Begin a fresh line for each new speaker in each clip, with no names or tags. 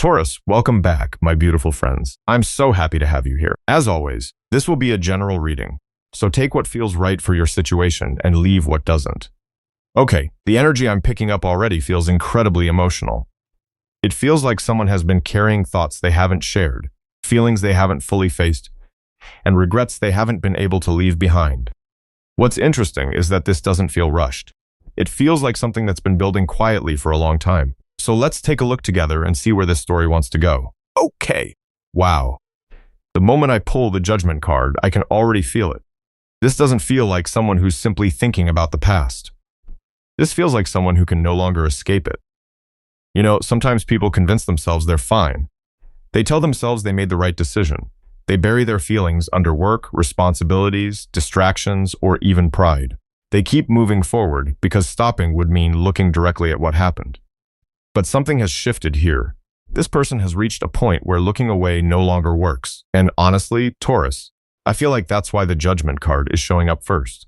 Taurus, welcome back, my beautiful friends. I'm so happy to have you here. As always, this will be a general reading, so take what feels right for your situation and leave what doesn't. Okay, the energy I'm picking up already feels incredibly emotional. It feels like someone has been carrying thoughts they haven't shared, feelings they haven't fully faced, and regrets they haven't been able to leave behind. What's interesting is that this doesn't feel rushed. It feels like something that's been building quietly for a long time. So let's take a look together and see where this story wants to go. Okay. Wow. The moment I pull the judgment card, I can already feel it. This doesn't feel like someone who's simply thinking about the past. This feels like someone who can no longer escape it. You know, sometimes people convince themselves they're fine. They tell themselves they made the right decision. They bury their feelings under work, responsibilities, distractions, or even pride. They keep moving forward because stopping would mean looking directly at what happened. But something has shifted here. This person has reached a point where looking away no longer works. And honestly, Taurus, I feel like that's why the judgment card is showing up first.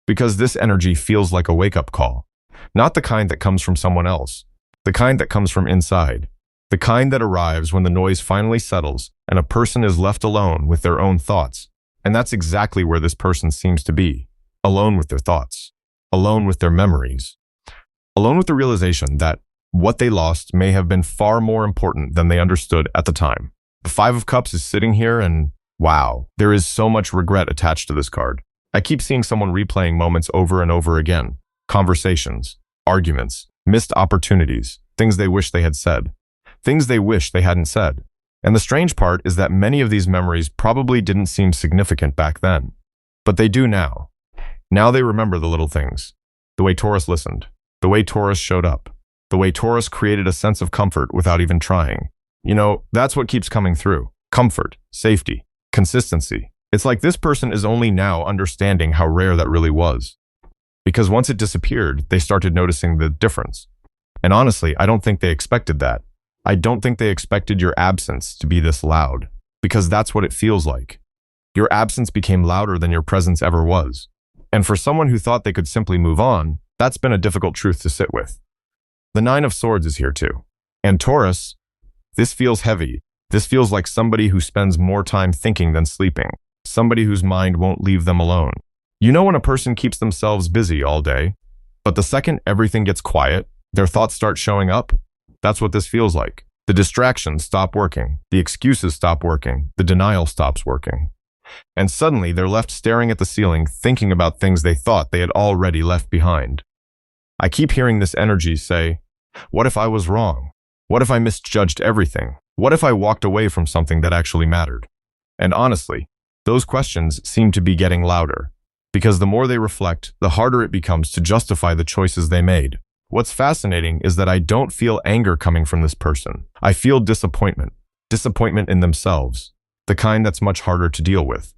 Because this energy feels like a wake-up call. Not the kind that comes from someone else. The kind that comes from inside. The kind that arrives when the noise finally settles and a person is left alone with their own thoughts. And that's exactly where this person seems to be. Alone with their thoughts. Alone with their memories. Alone with the realization that what they lost may have been far more important than they understood at the time. The Five of Cups is sitting here and wow, there is so much regret attached to this card. I keep seeing someone replaying moments over and over again. Conversations, arguments, missed opportunities, things they wish they had said, things they wish they hadn't said. And the strange part is that many of these memories probably didn't seem significant back then. But they do now. Now they remember the little things. The way Taurus listened. The way Taurus showed up. The way Taurus created a sense of comfort without even trying. You know, that's what keeps coming through. Comfort, safety, consistency. It's like this person is only now understanding how rare that really was. Because once it disappeared, they started noticing the difference. And honestly, I don't think they expected that. I don't think they expected your absence to be this loud. Because that's what it feels like. Your absence became louder than your presence ever was. And for someone who thought they could simply move on, that's been a difficult truth to sit with. The Nine of Swords is here too. And Taurus, this feels heavy. This feels like somebody who spends more time thinking than sleeping. Somebody whose mind won't leave them alone. You know when a person keeps themselves busy all day, but the second everything gets quiet, their thoughts start showing up? That's what this feels like. The distractions stop working. The excuses stop working. The denial stops working. And suddenly they're left staring at the ceiling, thinking about things they thought they had already left behind. I keep hearing this energy say, what if I was wrong? What if I misjudged everything? What if I walked away from something that actually mattered? And honestly, those questions seem to be getting louder, because the more they reflect, the harder it becomes to justify the choices they made. What's fascinating is that I don't feel anger coming from this person. I feel disappointment. Disappointment in themselves, the kind that's much harder to deal with.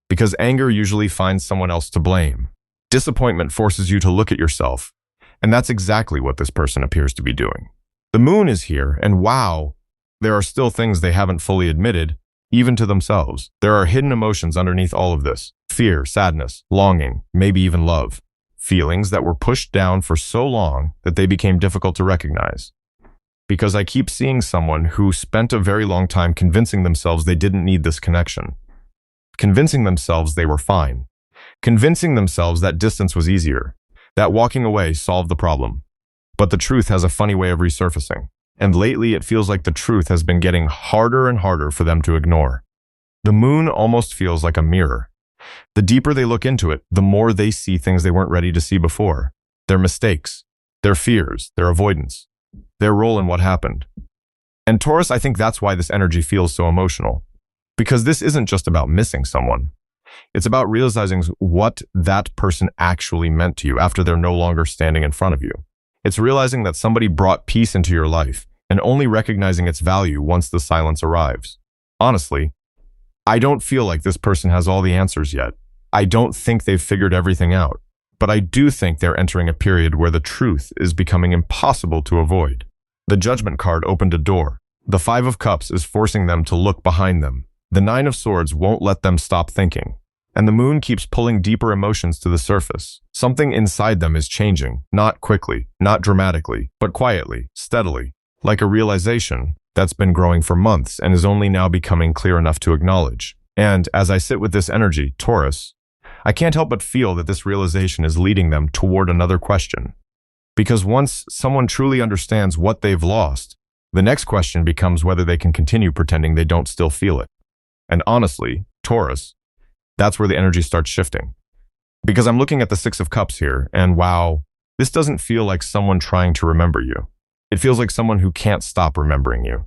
Because anger usually finds someone else to blame. Disappointment forces you to look at yourself. And that's exactly what this person appears to be doing. The moon is here, and wow, there are still things they haven't fully admitted, even to themselves. There are hidden emotions underneath all of this. Fear, sadness, longing, maybe even love. Feelings that were pushed down for so long that they became difficult to recognize. Because I keep seeing someone who spent a very long time convincing themselves they didn't need this connection. Convincing themselves they were fine. Convincing themselves that distance was easier. That walking away solved the problem. But the truth has a funny way of resurfacing. And lately it feels like the truth has been getting harder and harder for them to ignore. The moon almost feels like a mirror. The deeper they look into it, the more they see things they weren't ready to see before. Their mistakes, their fears, their avoidance, their role in what happened. And Taurus, I think that's why this energy feels so emotional. Because this isn't just about missing someone. It's about realizing what that person actually meant to you after they're no longer standing in front of you. It's realizing that somebody brought peace into your life and only recognizing its value once the silence arrives. Honestly, I don't feel like this person has all the answers yet. I don't think they've figured everything out. But I do think they're entering a period where the truth is becoming impossible to avoid. The Judgment card opened a door. The Five of Cups is forcing them to look behind them. The Nine of Swords won't let them stop thinking. And the moon keeps pulling deeper emotions to the surface. Something inside them is changing, not quickly, not dramatically, but quietly, steadily. Like a realization, that's been growing for months and is only now becoming clear enough to acknowledge. And as I sit with this energy, Taurus, I can't help but feel that this realization is leading them toward another question. Because once someone truly understands what they've lost, the next question becomes whether they can continue pretending they don't still feel it. And honestly, Taurus, that's where the energy starts shifting. Because I'm looking at the Six of Cups here, and wow, this doesn't feel like someone trying to remember you. It feels like someone who can't stop remembering you.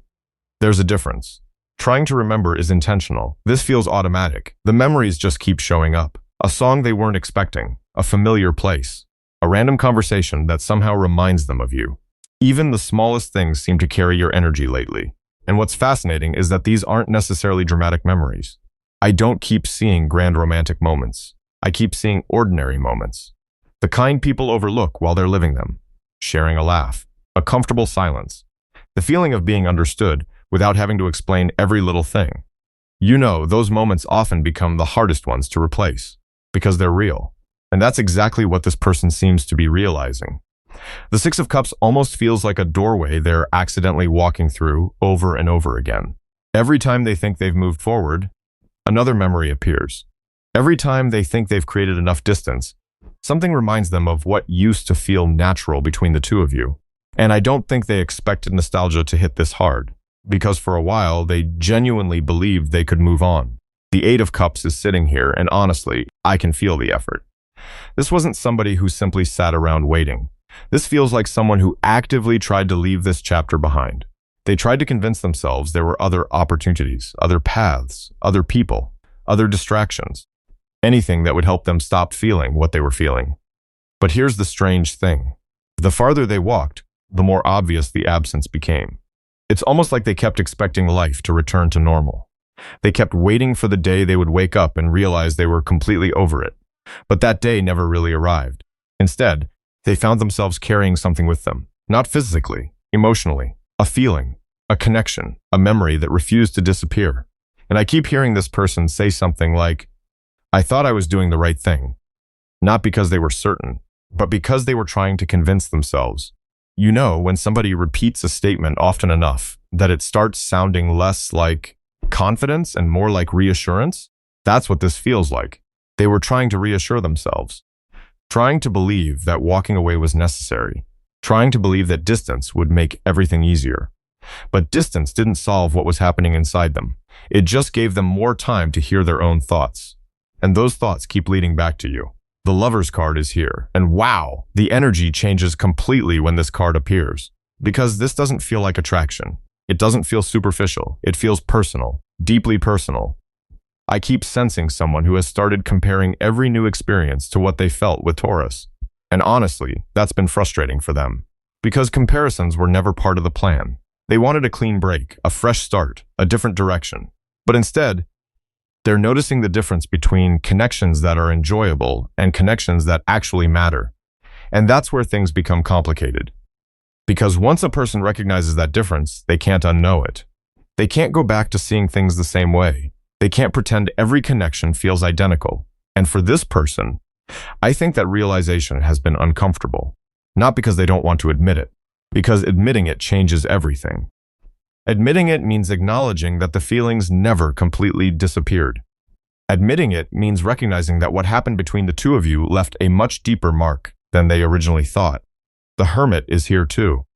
There's a difference. Trying to remember is intentional. This feels automatic. The memories just keep showing up. A song they weren't expecting, a familiar place, a random conversation that somehow reminds them of you. Even the smallest things seem to carry your energy lately. And what's fascinating is that these aren't necessarily dramatic memories. I don't keep seeing grand romantic moments. I keep seeing ordinary moments. The kind people overlook while they're living them. Sharing a laugh, a comfortable silence, the feeling of being understood without having to explain every little thing. You know, those moments often become the hardest ones to replace because they're real. And that's exactly what this person seems to be realizing. The Six of Cups almost feels like a doorway they're accidentally walking through over and over again. Every time they think they've moved forward, another memory appears. Every time they think they've created enough distance, something reminds them of what used to feel natural between the two of you. And I don't think they expected nostalgia to hit this hard, because for a while they genuinely believed they could move on. The Eight of Cups is sitting here, and honestly, I can feel the effort. This wasn't somebody who simply sat around waiting. This feels like someone who actively tried to leave this chapter behind. They tried to convince themselves there were other opportunities, other paths, other people, other distractions, anything that would help them stop feeling what they were feeling. But here's the strange thing. The farther they walked, the more obvious the absence became. It's almost like they kept expecting life to return to normal. They kept waiting for the day they would wake up and realize they were completely over it. But that day never really arrived. Instead, they found themselves carrying something with them. Not physically, emotionally. A feeling, a connection, a memory that refused to disappear. And I keep hearing this person say something like, I thought I was doing the right thing. Not because they were certain, but because they were trying to convince themselves. You know, when somebody repeats a statement often enough that it starts sounding less like confidence and more like reassurance, that's what this feels like. They were trying to reassure themselves, trying to believe that walking away was necessary, trying to believe that distance would make everything easier. But distance didn't solve what was happening inside them. It just gave them more time to hear their own thoughts. And those thoughts keep leading back to you. The Lover's card is here, and wow, the energy changes completely when this card appears. Because this doesn't feel like attraction. It doesn't feel superficial. It feels personal, deeply personal. I keep sensing someone who has started comparing every new experience to what they felt with Taurus. And honestly, that's been frustrating for them. Because comparisons were never part of the plan. They wanted a clean break, a fresh start, a different direction. But instead, they're noticing the difference between connections that are enjoyable and connections that actually matter. And that's where things become complicated. Because once a person recognizes that difference, they can't unknow it. They can't go back to seeing things the same way. They can't pretend every connection feels identical. And for this person, I think that realization has been uncomfortable. Not because they don't want to admit it, because admitting it changes everything. Admitting it means acknowledging that the feelings never completely disappeared. Admitting it means recognizing that what happened between the two of you left a much deeper mark than they originally thought. The Hermit is here too.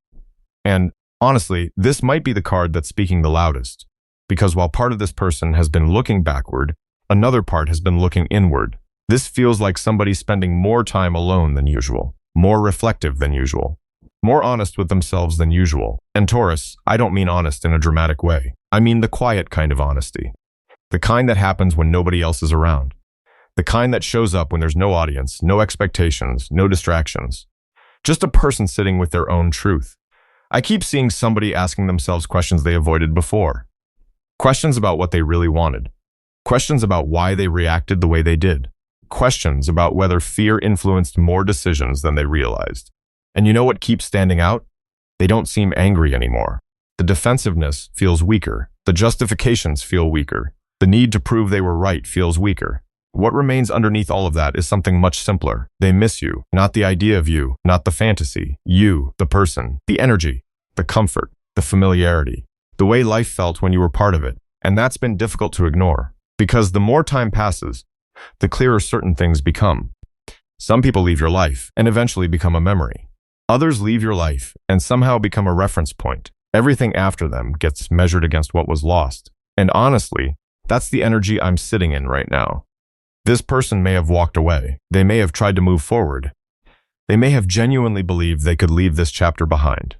And honestly, this might be the card that's speaking the loudest. Because while part of this person has been looking backward, another part has been looking inward. This feels like somebody spending more time alone than usual, more reflective than usual, more honest with themselves than usual. And Taurus, I don't mean honest in a dramatic way. I mean the quiet kind of honesty. The kind that happens when nobody else is around. The kind that shows up when there's no audience, no expectations, no distractions. Just a person sitting with their own truth. I keep seeing somebody asking themselves questions they avoided before. Questions about what they really wanted. Questions about why they reacted the way they did. Questions about whether fear influenced more decisions than they realized. And you know what keeps standing out? They don't seem angry anymore. The defensiveness feels weaker. The justifications feel weaker. The need to prove they were right feels weaker. What remains underneath all of that is something much simpler. They miss you, not the idea of you, not the fantasy. You, the person, the energy, the comfort, the familiarity. the way life felt when you were part of it. And that's been difficult to ignore, because the more time passes, the clearer certain things become. Some people leave your life and eventually become a memory. Others leave your life and somehow become a reference point. Everything after them gets measured against what was lost. And honestly, that's the energy I'm sitting in right now. This person may have walked away. They may have tried to move forward. They may have genuinely believed they could leave this chapter behind.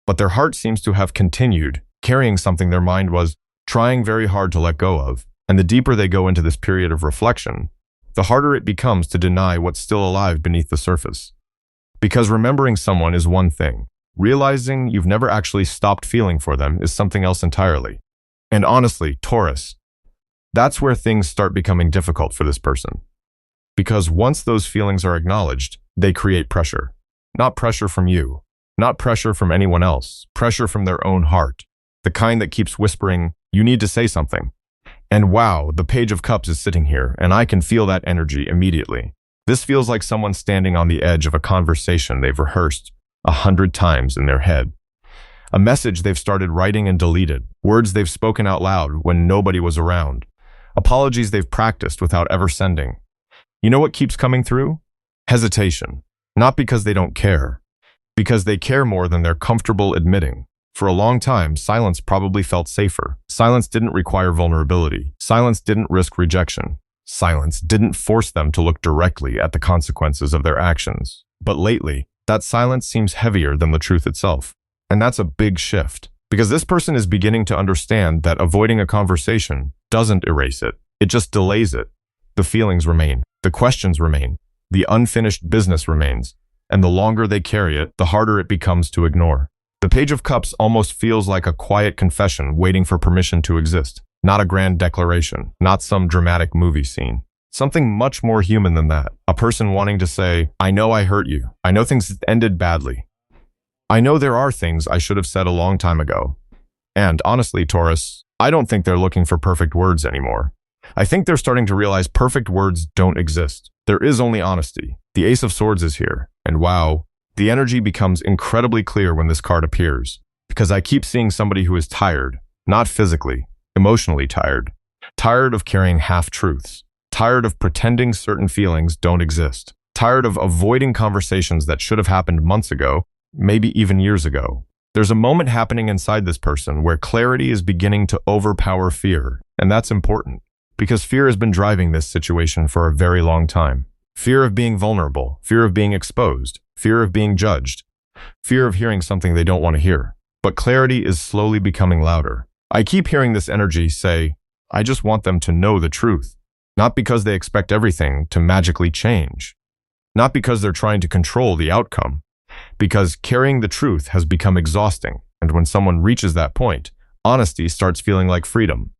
But their heart seems to have continued, carrying something their mind was trying very hard to let go of. And the deeper they go into this period of reflection, the harder it becomes to deny what's still alive beneath the surface. Because remembering someone is one thing. Realizing you've never actually stopped feeling for them is something else entirely. And honestly, Taurus, that's where things start becoming difficult for this person. Because once those feelings are acknowledged, they create pressure. Not pressure from you, not pressure from anyone else, pressure from their own heart. The kind that keeps whispering, you need to say something. And wow, the Page of Cups is sitting here, and I can feel that energy immediately. This feels like someone standing on the edge of a conversation they've rehearsed 100 times in their head. A message they've started writing and deleted, words they've spoken out loud when nobody was around, apologies they've practiced without ever sending. You know what keeps coming through? Hesitation. Not because they don't care, because they care more than they're comfortable admitting. For a long time, silence probably felt safer. Silence didn't require vulnerability. Silence didn't risk rejection. Silence didn't force them to look directly at the consequences of their actions. But lately, that silence seems heavier than the truth itself. And that's a big shift, because this person is beginning to understand that avoiding a conversation doesn't erase it. It just delays it. The feelings remain. The questions remain. The unfinished business remains. And the longer they carry it, the harder it becomes to ignore. The Page of Cups almost feels like a quiet confession waiting for permission to exist. Not a grand declaration, not some dramatic movie scene. Something much more human than that. A person wanting to say, I know I hurt you. I know things ended badly. I know there are things I should have said a long time ago. And honestly, Taurus, I don't think they're looking for perfect words anymore. I think they're starting to realize perfect words don't exist. There is only honesty. The Ace of Swords is here. And wow, the energy becomes incredibly clear when this card appears. Because I keep seeing somebody who is tired, not physically, emotionally tired. Tired of carrying half-truths. Tired of pretending certain feelings don't exist. Tired of avoiding conversations that should have happened months ago, maybe even years ago. There's a moment happening inside this person where clarity is beginning to overpower fear. And that's important, because fear has been driving this situation for a very long time. Fear of being vulnerable, fear of being exposed, fear of being judged, fear of hearing something they don't want to hear. But clarity is slowly becoming louder. I keep hearing this energy say, I just want them to know the truth. Not because they expect everything to magically change. Not because they're trying to control the outcome. Because carrying the truth has become exhausting, and when someone reaches that point, honesty starts feeling like freedom.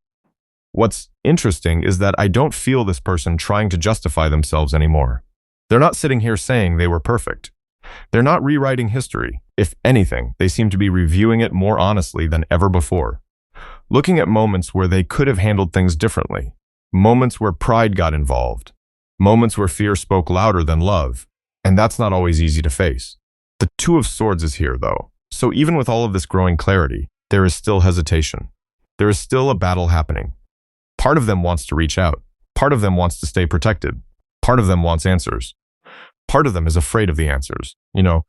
What's interesting is that I don't feel this person trying to justify themselves anymore. They're not sitting here saying they were perfect. They're not rewriting history. If anything, they seem to be reviewing it more honestly than ever before. Looking at moments where they could have handled things differently. Moments where pride got involved. Moments where fear spoke louder than love. And that's not always easy to face. The Two of Swords is here, though. So even with all of this growing clarity, there is still hesitation. There is still a battle happening. Part of them wants to reach out. Part of them wants to stay protected. Part of them wants answers. Part of them is afraid of the answers. You know,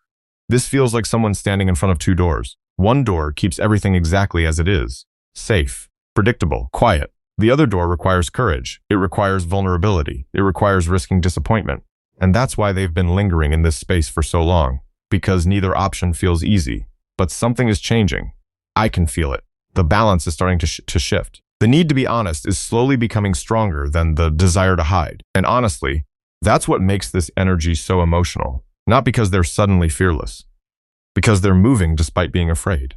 this feels like someone standing in front of two doors. One door keeps everything exactly as it is. Safe, predictable, quiet. The other door requires courage. It requires vulnerability. It requires risking disappointment. And that's why they've been lingering in this space for so long. Because neither option feels easy. But something is changing. I can feel it. The balance is starting to shift. The need to be honest is slowly becoming stronger than the desire to hide. And honestly, that's what makes this energy so emotional. Not because they're suddenly fearless. Because they're moving despite being afraid.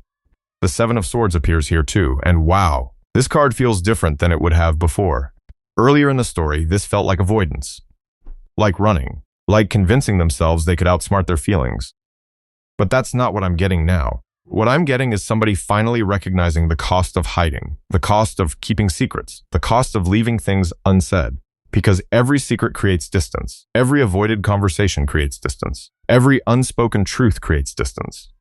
The Seven of Swords appears here too, and wow, this card feels different than it would have before. Earlier in the story, this felt like avoidance. Like running. Like convincing themselves they could outsmart their feelings. But that's not what I'm getting now. What I'm getting is somebody finally recognizing the cost of hiding, the cost of keeping secrets, the cost of leaving things unsaid. Because every secret creates distance. Every avoided conversation creates distance. Every unspoken truth creates distance.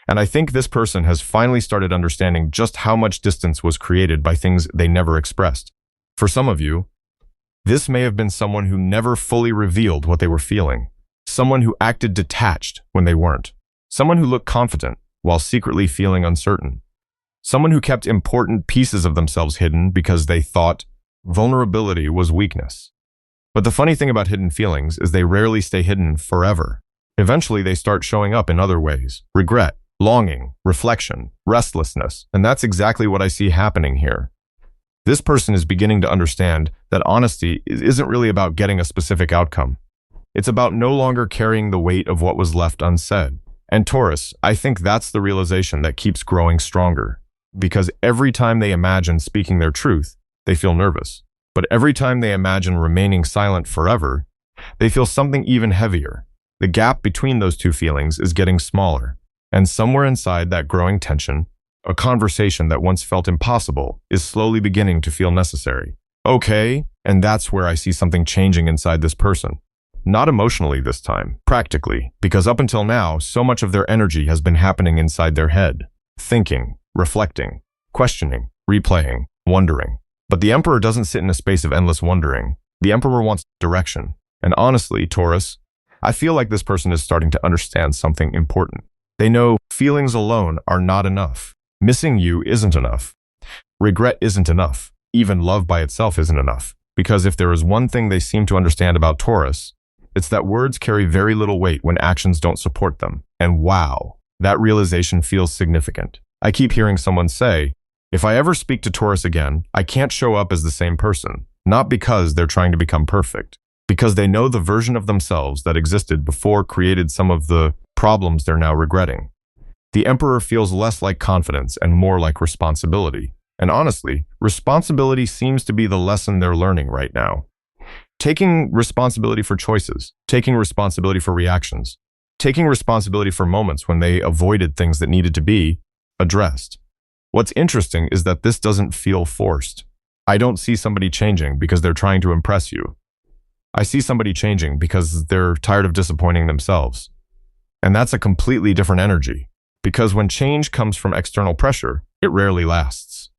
And I think this person has finally started understanding just how much distance was created by things they never expressed. For some of you, this may have been someone who never fully revealed what they were feeling. Someone who acted detached when they weren't. Someone who looked confident while secretly feeling uncertain. Someone who kept important pieces of themselves hidden because they thought vulnerability was weakness. But the funny thing about hidden feelings is they rarely stay hidden forever. Eventually, they start showing up in other ways. Regret, longing, reflection, restlessness. And that's exactly what I see happening here. This person is beginning to understand that honesty isn't really about getting a specific outcome. It's about no longer carrying the weight of what was left unsaid. And Taurus, I think that's the realization that keeps growing stronger. Because every time they imagine speaking their truth, they feel nervous. But every time they imagine remaining silent forever, they feel something even heavier. The gap between those two feelings is getting smaller. And somewhere inside that growing tension, a conversation that once felt impossible is slowly beginning to feel necessary. Okay, and that's where I see something changing inside this person. Not emotionally this time, practically, because up until now, so much of their energy has been happening inside their head. Thinking, reflecting, questioning, replaying, wondering. But the Emperor doesn't sit in a space of endless wondering. The Emperor wants direction. And honestly, Taurus, I feel like this person is starting to understand something important. They know feelings alone are not enough. Missing you isn't enough. Regret isn't enough. Even love by itself isn't enough. Because if there is one thing they seem to understand about Taurus, it's that words carry very little weight when actions don't support them. And wow, that realization feels significant. I keep hearing someone say, if I ever speak to Taurus again, I can't show up as the same person. Not because they're trying to become perfect. Because they know the version of themselves that existed before created some of the problems they're now regretting. The Emperor feels less like confidence and more like responsibility. And honestly, responsibility seems to be the lesson they're learning right now. Taking responsibility for choices, taking responsibility for reactions, taking responsibility for moments when they avoided things that needed to be addressed. What's interesting is that this doesn't feel forced. I don't see somebody changing because they're trying to impress you. I see somebody changing because they're tired of disappointing themselves. And that's a completely different energy. Because when change comes from external pressure, it rarely lasts.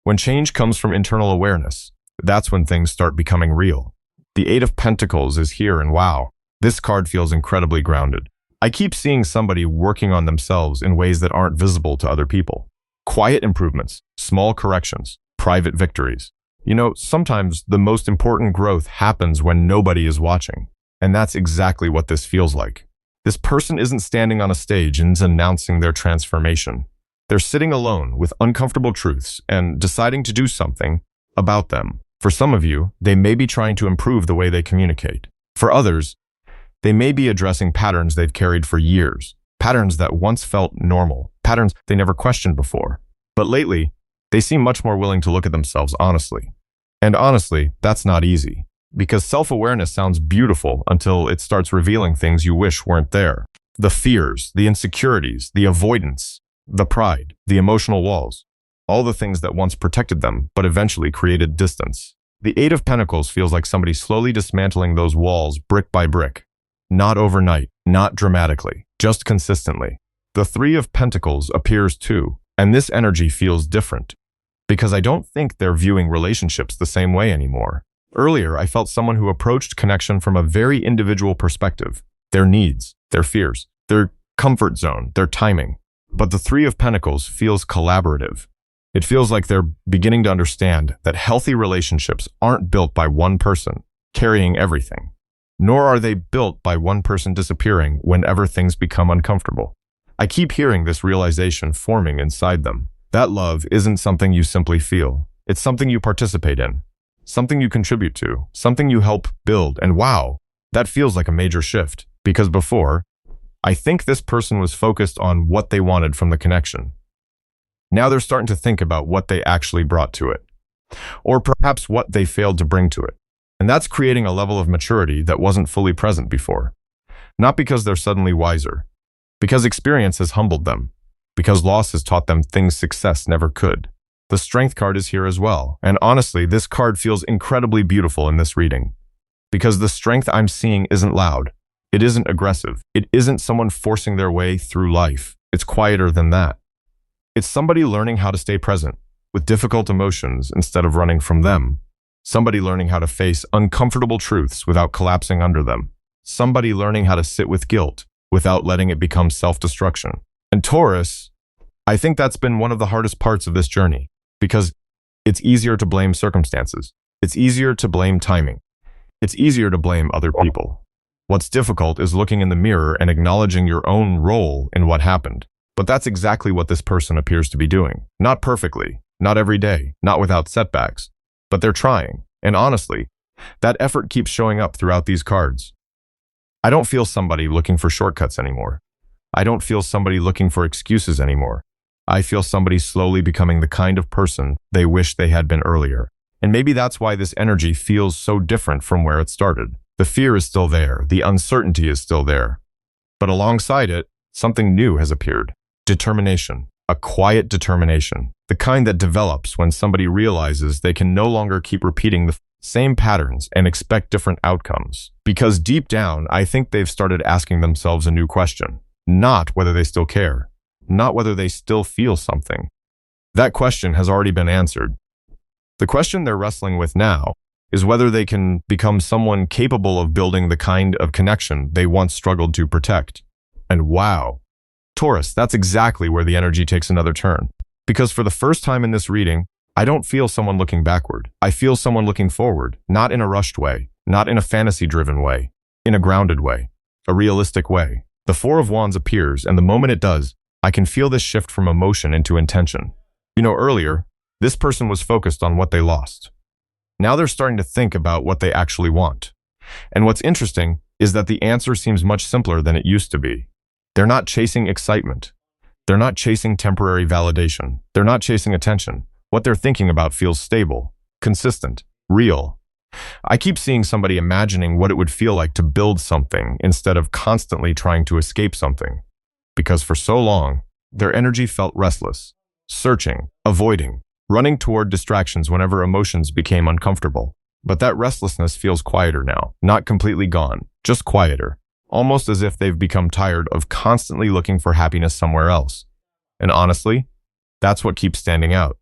When change comes from internal awareness, that's when things start becoming real. The Eight of Pentacles is here, and wow, this card feels incredibly grounded. I keep seeing somebody working on themselves in ways that aren't visible to other people. Quiet improvements, small corrections, private victories. You know, sometimes the most important growth happens when nobody is watching. And that's exactly what this feels like. This person isn't standing on a stage and announcing their transformation. They're sitting alone with uncomfortable truths and deciding to do something about them. For some of you, they may be trying to improve the way they communicate. For others, they may be addressing patterns they've carried for years, patterns that once felt normal, patterns they never questioned before. But lately, they seem much more willing to look at themselves honestly. And honestly, that's not easy. Because self-awareness sounds beautiful until it starts revealing things you wish weren't there. The fears, the insecurities, the avoidance, the pride, the emotional walls. All the things that once protected them, but eventually created distance. The Eight of Pentacles feels like somebody slowly dismantling those walls brick by brick. Not overnight, not dramatically, just consistently. The Three of Pentacles appears too, and this energy feels different. Because I don't think they're viewing relationships the same way anymore. Earlier, I felt someone who approached connection from a very individual perspective. Their needs, their fears, their comfort zone, their timing. But the Three of Pentacles feels collaborative. It feels like they're beginning to understand that healthy relationships aren't built by one person carrying everything, nor are they built by one person disappearing whenever things become uncomfortable. I keep hearing this realization forming inside them. That love isn't something you simply feel. It's something you participate in, something you contribute to, something you help build. And wow, that feels like a major shift. Because before, I think this person was focused on what they wanted from the connection. Now they're starting to think about what they actually brought to it, or perhaps what they failed to bring to it. And that's creating a level of maturity that wasn't fully present before. Not because they're suddenly wiser, because experience has humbled them, because loss has taught them things success never could. The Strength card is here as well, and honestly, this card feels incredibly beautiful in this reading. Because the strength I'm seeing isn't loud, it isn't aggressive, it isn't someone forcing their way through life. It's quieter than that. It's somebody learning how to stay present with difficult emotions instead of running from them. Somebody learning how to face uncomfortable truths without collapsing under them. Somebody learning how to sit with guilt without letting it become self-destruction. And Taurus, I think that's been one of the hardest parts of this journey, because it's easier to blame circumstances. It's easier to blame timing. It's easier to blame other people. What's difficult is looking in the mirror and acknowledging your own role in what happened. But that's exactly what this person appears to be doing. Not perfectly, not every day, not without setbacks, but they're trying. And honestly, that effort keeps showing up throughout these cards. I don't feel somebody looking for shortcuts anymore. I don't feel somebody looking for excuses anymore. I feel somebody slowly becoming the kind of person they wish they had been earlier. And maybe that's why this energy feels so different from where it started. The fear is still there. The uncertainty is still there. But alongside it, something new has appeared. Determination. A quiet determination. The kind that develops when somebody realizes they can no longer keep repeating the same patterns and expect different outcomes. Because deep down, I think they've started asking themselves a new question. Not whether they still care. Not whether they still feel something. That question has already been answered. The question they're wrestling with now is whether they can become someone capable of building the kind of connection they once struggled to protect. And wow, Taurus, that's exactly where the energy takes another turn. Because for the first time in this reading, I don't feel someone looking backward. I feel someone looking forward, not in a rushed way, not in a fantasy-driven way, in a grounded way, a realistic way. The Four of Wands appears, and the moment it does, I can feel this shift from emotion into intention. You know, earlier, this person was focused on what they lost. Now they're starting to think about what they actually want. And what's interesting is that the answer seems much simpler than it used to be. They're not chasing excitement. They're not chasing temporary validation. They're not chasing attention. What they're thinking about feels stable, consistent, real. I keep seeing somebody imagining what it would feel like to build something instead of constantly trying to escape something. Because for so long, their energy felt restless, searching, avoiding, running toward distractions whenever emotions became uncomfortable. But that restlessness feels quieter now, not completely gone, just quieter, almost as if they've become tired of constantly looking for happiness somewhere else. And honestly, that's what keeps standing out.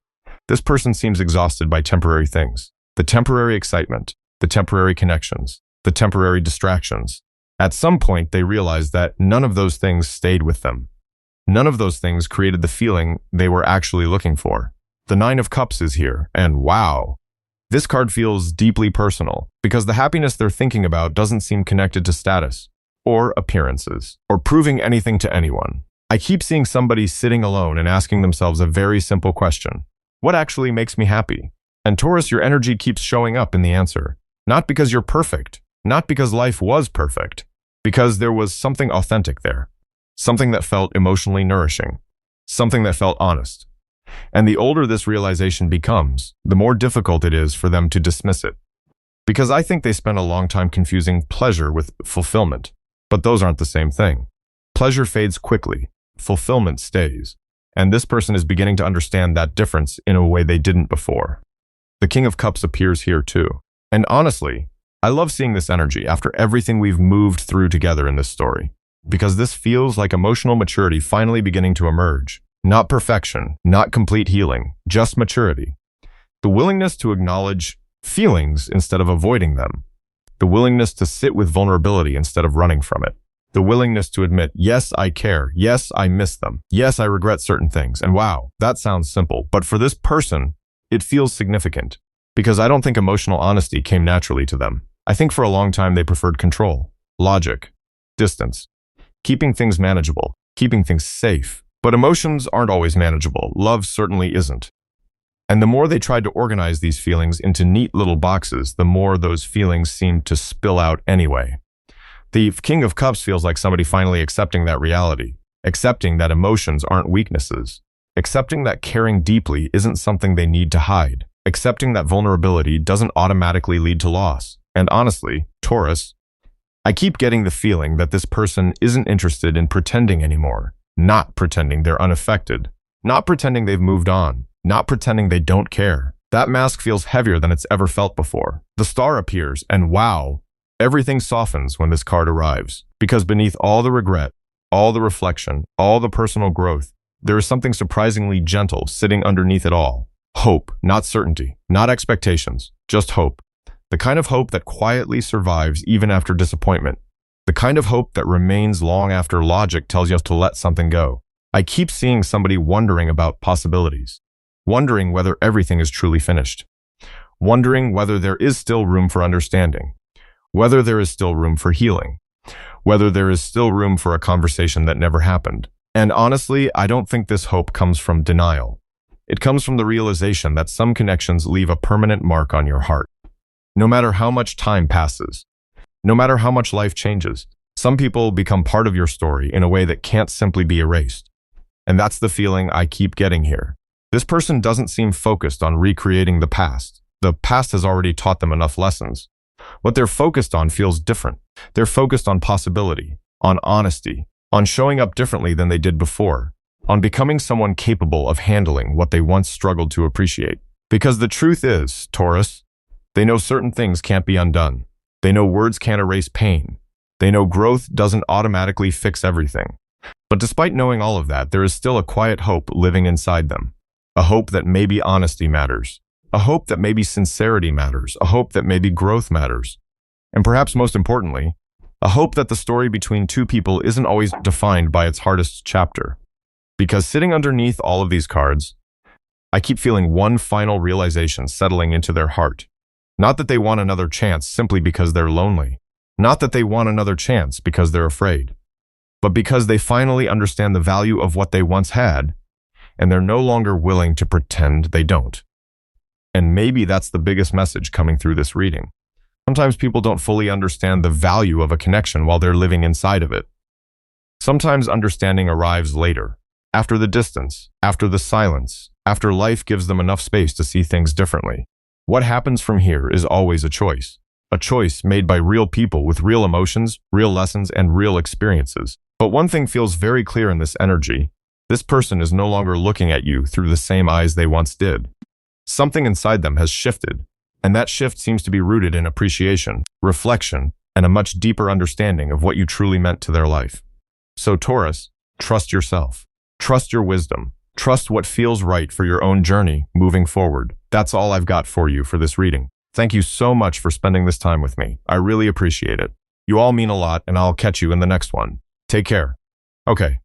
This person seems exhausted by temporary things, the temporary excitement, the temporary connections, the temporary distractions. At some point, they realized that none of those things stayed with them. None of those things created the feeling they were actually looking for. The Nine of Cups is here, and wow, this card feels deeply personal because the happiness they're thinking about doesn't seem connected to status or appearances or proving anything to anyone. I keep seeing somebody sitting alone and asking themselves a very simple question. What actually makes me happy? And Taurus, your energy keeps showing up in the answer. Not because you're perfect, not because life was perfect, because there was something authentic there, something that felt emotionally nourishing, something that felt honest. And the older this realization becomes, the more difficult it is for them to dismiss it. Because I think they spent a long time confusing pleasure with fulfillment. But those aren't the same thing. Pleasure fades quickly, fulfillment stays. And this person is beginning to understand that difference in a way they didn't before. The King of Cups appears here too. And honestly, I love seeing this energy after everything we've moved through together in this story. Because this feels like emotional maturity finally beginning to emerge. Not perfection, not complete healing, just maturity. The willingness to acknowledge feelings instead of avoiding them. The willingness to sit with vulnerability instead of running from it. The willingness to admit, yes, I care. Yes, I miss them. Yes, I regret certain things. And wow, that sounds simple. But for this person, it feels significant. Because I don't think emotional honesty came naturally to them. I think for a long time they preferred control, logic, distance, keeping things manageable, keeping things safe. But emotions aren't always manageable. Love certainly isn't. And the more they tried to organize these feelings into neat little boxes, the more those feelings seemed to spill out anyway. The King of Cups feels like somebody finally accepting that reality, accepting that emotions aren't weaknesses, accepting that caring deeply isn't something they need to hide, accepting that vulnerability doesn't automatically lead to loss. And honestly, Taurus, I keep getting the feeling that this person isn't interested in pretending anymore. Not pretending they're unaffected, not pretending they've moved on, not pretending they don't care. That mask feels heavier than it's ever felt before. The Star appears, and wow, everything softens when this card arrives. Because beneath all the regret, all the reflection, all the personal growth, there is something surprisingly gentle sitting underneath it all. Hope, not certainty, not expectations, just hope. The kind of hope that quietly survives even after disappointment. The kind of hope that remains long after logic tells you to let something go. I keep seeing somebody wondering about possibilities, wondering whether everything is truly finished, wondering whether there is still room for understanding, whether there is still room for healing, whether there is still room for a conversation that never happened. And honestly, I don't think this hope comes from denial. It comes from the realization that some connections leave a permanent mark on your heart. No matter how much time passes, no matter how much life changes, some people become part of your story in a way that can't simply be erased. And that's the feeling I keep getting here. This person doesn't seem focused on recreating the past. The past has already taught them enough lessons. What they're focused on feels different. They're focused on possibility, on honesty, on showing up differently than they did before, on becoming someone capable of handling what they once struggled to appreciate. Because the truth is, Taurus, they know certain things can't be undone. They know words can't erase pain. They know growth doesn't automatically fix everything. But despite knowing all of that, there is still a quiet hope living inside them. A hope that maybe honesty matters. A hope that maybe sincerity matters. A hope that maybe growth matters. And perhaps most importantly, a hope that the story between two people isn't always defined by its hardest chapter. Because sitting underneath all of these cards, I keep feeling one final realization settling into their heart. Not that they want another chance simply because they're lonely. Not that they want another chance because they're afraid. But because they finally understand the value of what they once had, and they're no longer willing to pretend they don't. And maybe that's the biggest message coming through this reading. Sometimes people don't fully understand the value of a connection while they're living inside of it. Sometimes understanding arrives later, after the distance, after the silence, after life gives them enough space to see things differently. What happens from here is always a choice made by real people with real emotions, real lessons, and real experiences. But one thing feels very clear in this energy. This person is no longer looking at you through the same eyes they once did. Something inside them has shifted, and that shift seems to be rooted in appreciation, reflection, and a much deeper understanding of what you truly meant to their life. So Taurus, trust yourself. Trust your wisdom. Trust what feels right for your own journey moving forward. That's all I've got for you for this reading. Thank you so much for spending this time with me. I really appreciate it. You all mean a lot, and I'll catch you in the next one. Take care. Okay,